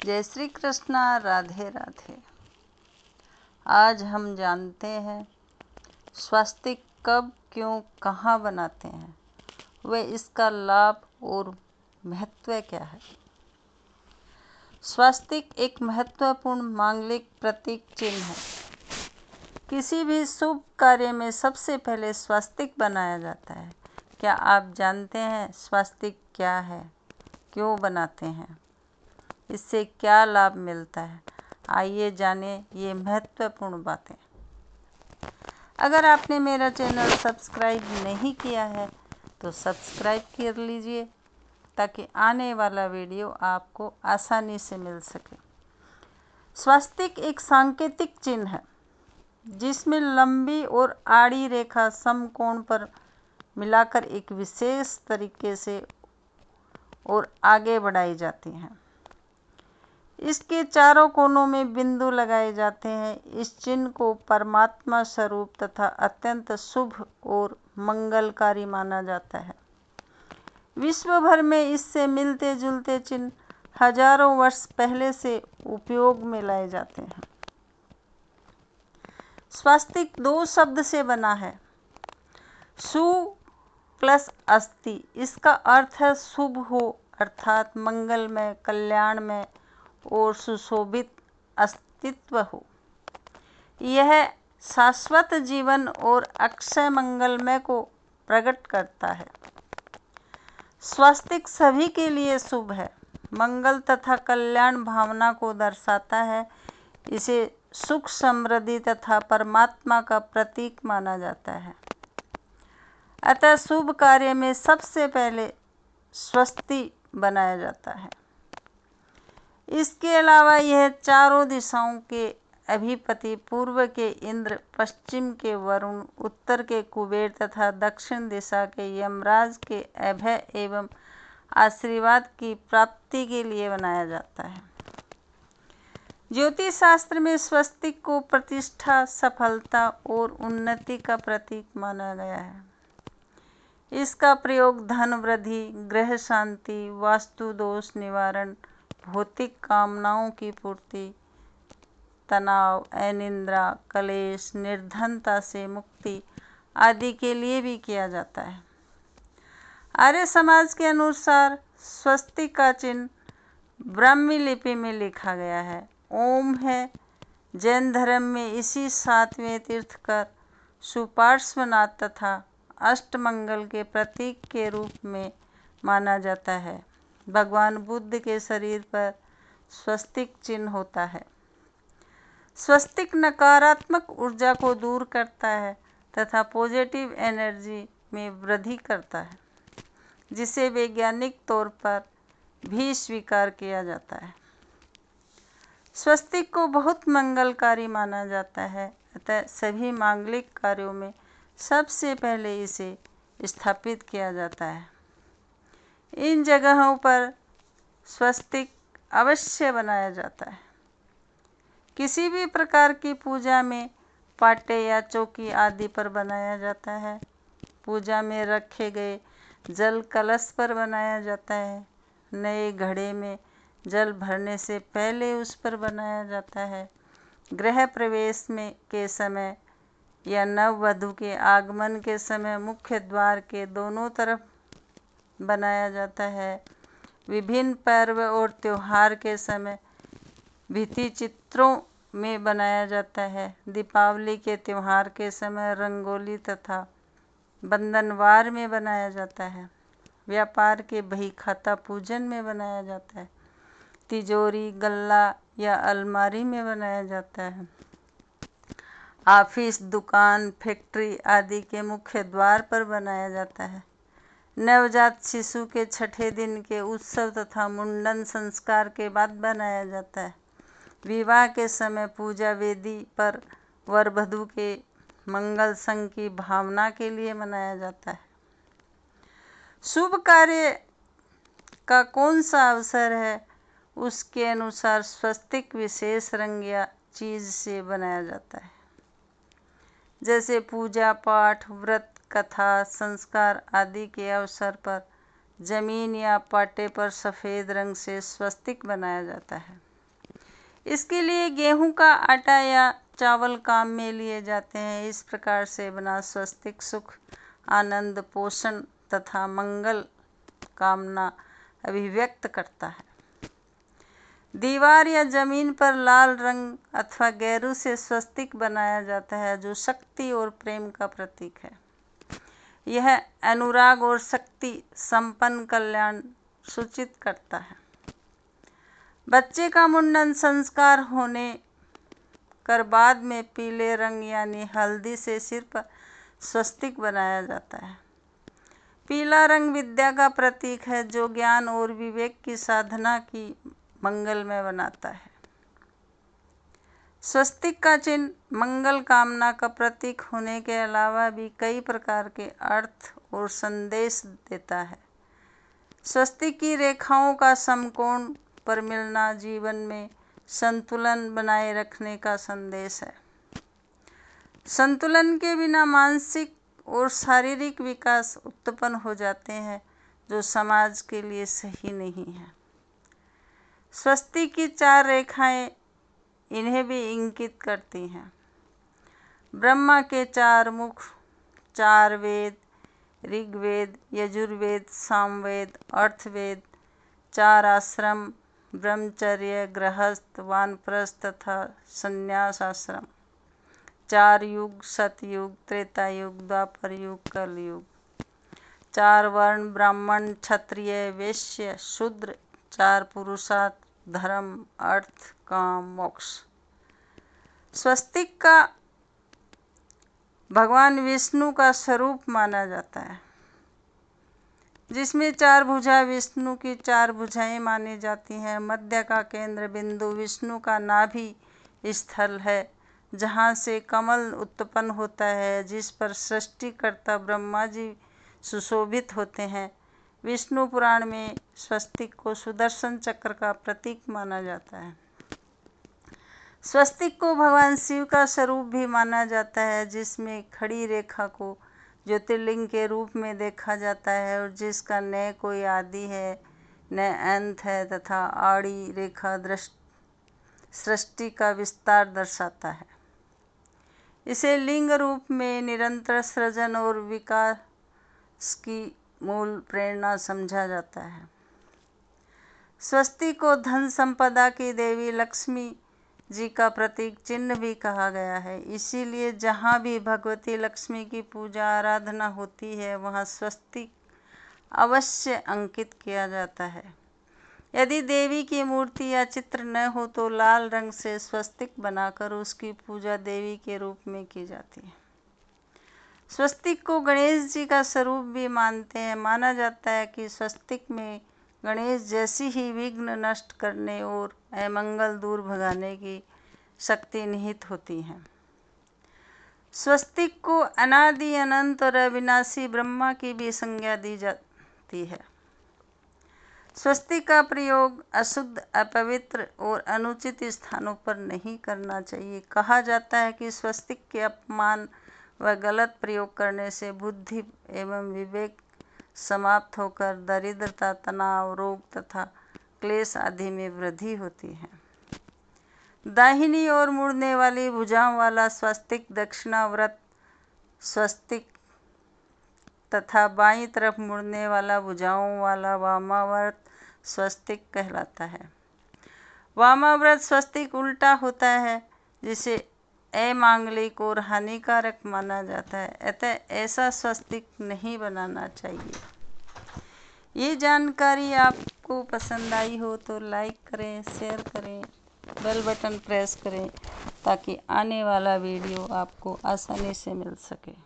जय श्री कृष्णा। राधे राधे। आज हम जानते हैं स्वस्तिक कब, क्यों, कहाँ बनाते हैं, व इसका लाभ और महत्व क्या है। स्वस्तिक एक महत्वपूर्ण मांगलिक प्रतीक चिन्ह है। किसी भी शुभ कार्य में सबसे पहले स्वस्तिक बनाया जाता है। क्या आप जानते हैं स्वस्तिक क्या है, क्यों बनाते हैं, इससे क्या लाभ मिलता है? आइए जानें ये महत्वपूर्ण बातें। अगर आपने मेरा चैनल सब्सक्राइब नहीं किया है तो सब्सक्राइब कर लीजिए ताकि आने वाला वीडियो आपको आसानी से मिल सके। स्वस्तिक एक सांकेतिक चिन्ह है जिसमें लंबी और आड़ी रेखा समकोण पर मिलाकर एक विशेष तरीके से और आगे बढ़ाई जाती हैं। इसके चारों कोनों में बिंदु लगाए जाते हैं। इस चिन्ह को परमात्मा स्वरूप तथा अत्यंत शुभ और मंगलकारी माना जाता है। विश्व भर में इससे मिलते जुलते चिन्ह हजारों वर्ष पहले से उपयोग में लाए जाते हैं। स्वस्तिक दो शब्द से बना है, सु प्लस अस्ति। इसका अर्थ है शुभ हो, अर्थात मंगलमय, कल्याणमय और सुशोभित अस्तित्व हो। यह शाश्वत जीवन और अक्षय मंगलमय को प्रकट करता है। स्वस्तिक सभी के लिए शुभ है, मंगल तथा कल्याण भावना को दर्शाता है। इसे सुख, समृद्धि तथा परमात्मा का प्रतीक माना जाता है। अतः शुभ कार्य में सबसे पहले स्वस्ति बनाया जाता है। इसके अलावा यह चारों दिशाओं के अधिपति, पूर्व के इंद्र, पश्चिम के वरुण, उत्तर के कुबेर तथा दक्षिण दिशा के यमराज के अभय एवं आशीर्वाद की प्राप्ति के लिए बनाया जाता है। ज्योतिष शास्त्र में स्वस्तिक को प्रतिष्ठा, सफलता और उन्नति का प्रतीक माना गया है। इसका प्रयोग धन वृद्धि, ग्रह शांति, वास्तु दोष निवारण, भौतिक कामनाओं की पूर्ति, तनाव, अनिद्रा, कलेश, निर्धनता से मुक्ति आदि के लिए भी किया जाता है। आर्य समाज के अनुसार स्वस्तिक का चिन्ह ब्राह्मी लिपि में लिखा गया है, ओम है। जैन धर्म में इसी सातवें तीर्थकर सुपार्श्वनाथ तथा अष्टमंगल के प्रतीक के रूप में माना जाता है। भगवान बुद्ध के शरीर पर स्वस्तिक चिन्ह होता है। स्वस्तिक नकारात्मक ऊर्जा को दूर करता है तथा पॉजिटिव एनर्जी में वृद्धि करता है, जिसे वैज्ञानिक तौर पर भी स्वीकार किया जाता है। स्वस्तिक को बहुत मंगलकारी माना जाता है। अतः सभी मांगलिक कार्यों में सबसे पहले इसे स्थापित किया जाता है। इन जगहों पर स्वस्तिक अवश्य बनाया जाता है। किसी भी प्रकार की पूजा में पाटे या चौकी आदि पर बनाया जाता है। पूजा में रखे गए जल कलश पर बनाया जाता है। नए घड़े में जल भरने से पहले उस पर बनाया जाता है। गृह प्रवेश में के समय या नववधू के आगमन के समय मुख्य द्वार के दोनों तरफ बनाया जाता है। विभिन्न पर्व और त्योहार के समय भित्ति चित्रों में बनाया जाता है। दीपावली के त्योहार के समय रंगोली तथा बंधनवार में बनाया जाता है। व्यापार के बही खाता पूजन में बनाया जाता है। तिजोरी, गल्ला या अलमारी में बनाया जाता है। ऑफिस, दुकान, फैक्ट्री आदि के मुख्य द्वार पर बनाया जाता है। नवजात शिशु के छठे दिन के उत्सव तथा मुंडन संस्कार के बाद बनाया जाता है। विवाह के समय पूजा वेदी पर वर वधू के मंगल संग की भावना के लिए मनाया जाता है। शुभ कार्य का कौन सा अवसर है, उसके अनुसार स्वस्तिक विशेष रंग या चीज से बनाया जाता है। जैसे पूजा पाठ, व्रत, कथा, संस्कार आदि के अवसर पर जमीन या पाटे पर सफ़ेद रंग से स्वस्तिक बनाया जाता है। इसके लिए गेहूं का आटा या चावल काम में लिए जाते हैं। इस प्रकार से बना स्वस्तिक सुख, आनंद, पोषण तथा मंगल कामना अभिव्यक्त करता है। दीवार या जमीन पर लाल रंग अथवा गेरू से स्वस्तिक बनाया जाता है, जो शक्ति और प्रेम का प्रतीक है। यह अनुराग और शक्ति संपन्न कल्याण सूचित करता है। बच्चे का मुंडन संस्कार होने कर बाद में पीले रंग यानी हल्दी से सिर पर स्वस्तिक बनाया जाता है। पीला रंग विद्या का प्रतीक है, जो ज्ञान और विवेक की साधना की मंगलमय बनाता है। स्वस्तिक का चिन्ह मंगल कामना का प्रतीक होने के अलावा भी कई प्रकार के अर्थ और संदेश देता है। स्वस्तिक की रेखाओं का समकोण पर मिलना जीवन में संतुलन बनाए रखने का संदेश है। संतुलन के बिना मानसिक और शारीरिक विकास उत्पन्न हो जाते हैं, जो समाज के लिए सही नहीं है। स्वस्तिक की 4 रेखाएं इन्हें भी इंगित करती हैं। ब्रह्मा के 4 मुख, 4 वेद, ऋग्वेद, यजुर्वेद, सामवेद, अर्थवेद, 4 आश्रम, ब्रह्मचर्य, गृहस्थ, वानप्रस्थ तथा संन्यास आश्रम, 4 युग, सतयुग, त्रेता युग, द्वापर युग, कलयुग, 4 वर्ण, ब्राह्मण, क्षत्रिय, वैश्य, शूद्र, 4 पुरुषार्थ, धर्म, अर्थ, काम, मोक्ष। स्वस्तिक का भगवान विष्णु का स्वरूप माना जाता है, जिसमें 4 भुजा विष्णु की 4 भुजाएं मानी जाती हैं। मध्य का केंद्र बिंदु विष्णु का नाभि स्थल है, जहाँ से कमल उत्पन्न होता है, जिस पर सृष्टिकर्ता ब्रह्मा जी सुशोभित होते हैं। विष्णु पुराण में स्वस्तिक को सुदर्शन चक्र का प्रतीक माना जाता है। स्वस्तिक को भगवान शिव का स्वरूप भी माना जाता है, जिसमें खड़ी रेखा को ज्योतिर्लिंग के रूप में देखा जाता है और जिसका न कोई आदि है न अंत है, तथा आड़ी रेखा सृष्टि का विस्तार दर्शाता है। इसे लिंग रूप में निरंतर सृजन और विकास की मूल प्रेरणा समझा जाता है। स्वस्तिक को धन संपदा की देवी लक्ष्मी जी का प्रतीक चिन्ह भी कहा गया है। इसीलिए जहाँ भी भगवती लक्ष्मी की पूजा आराधना होती है, वहाँ स्वस्तिक अवश्य अंकित किया जाता है। यदि देवी की मूर्ति या चित्र न हो तो लाल रंग से स्वस्तिक बनाकर उसकी पूजा देवी के रूप में की जाती है। स्वस्तिक को गणेश जी का स्वरूप भी मानते हैं। माना जाता है कि स्वस्तिक में गणेश जैसी ही विघ्न नष्ट करने और अमंगल दूर भगाने की शक्ति निहित होती है। स्वस्तिक को अनादि, अनंत और अविनाशी ब्रह्मा की भी संज्ञा दी जाती है। स्वस्तिक का प्रयोग अशुद्ध, अपवित्र और अनुचित स्थानों पर नहीं करना चाहिए। कहा जाता है कि स्वस्तिक के अपमान व गलत प्रयोग करने से बुद्धि एवं विवेक समाप्त होकर दरिद्रता, तनाव, रोग तथा क्लेश आदि में वृद्धि होती है। दाहिनी ओर मुड़ने वाली भुजाओं वाला स्वस्तिक दक्षिणावर्त स्वस्तिक तथा बाईं तरफ मुड़ने वाला भुजाओं वाला वामावर्त स्वस्तिक कहलाता है। वामावर्त स्वस्तिक उल्टा होता है, जिसे अमांगलिक और हानिकारक माना जाता है, अतः ऐसा स्वस्तिक नहीं बनाना चाहिए। ये जानकारी आपको पसंद आई हो तो लाइक करें, शेयर करें, बेल बटन प्रेस करें, ताकि आने वाला वीडियो आपको आसानी से मिल सके।